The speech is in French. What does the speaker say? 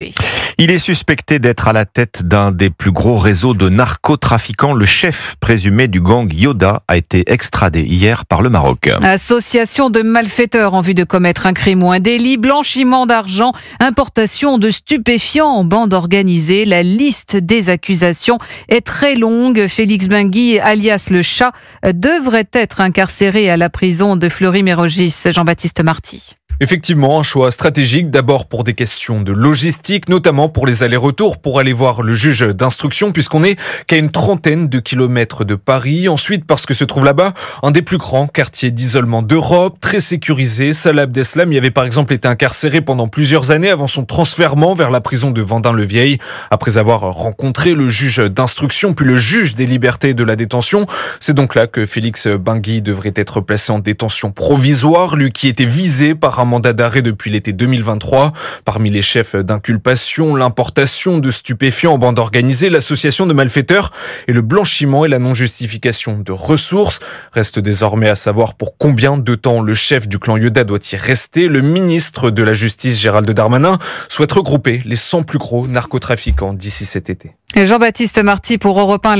Oui. Il est suspecté d'être à la tête d'un des plus gros réseaux de narcotrafiquants. Le chef présumé du gang Yoda a été extradé hier par le Maroc. Association de malfaiteurs en vue de commettre un crime ou un délit, blanchiment d'argent, importation de stupéfiants en bande organisée. La liste des accusations est très longue. Félix Benguy, alias le Chat, devrait être incarcéré à la prison de Fleury-Mérogis. Jean-Baptiste Marty. Effectivement, un choix stratégique, d'abord pour des questions de logistique, notamment pour les allers-retours, pour aller voir le juge d'instruction, puisqu'on est qu'à une trentaine de kilomètres de Paris. Ensuite, parce que se trouve là-bas un des plus grands quartiers d'isolement d'Europe, très sécurisé. Salah Abdeslam y avait par exemple été incarcéré pendant plusieurs années avant son transfèrement vers la prison de Vendin-le-Vieil. Après avoir rencontré le juge d'instruction, puis le juge des libertés et de la détention, c'est donc là que Félix Benguy devrait être placé en détention provisoire, lui qui était visé par un mandat d'arrêt depuis l'été 2023. Parmi les chefs d'inculpation, l'importation de stupéfiants en bande organisée, l'association de malfaiteurs et le blanchiment et la non-justification de ressources. Reste désormais à savoir pour combien de temps le chef du clan Yoda doit y rester. Le ministre de la Justice, Gérald Darmanin, souhaite regrouper les 100 plus gros narcotrafiquants d'ici cet été. Jean-Baptiste Marty pour Europe 1.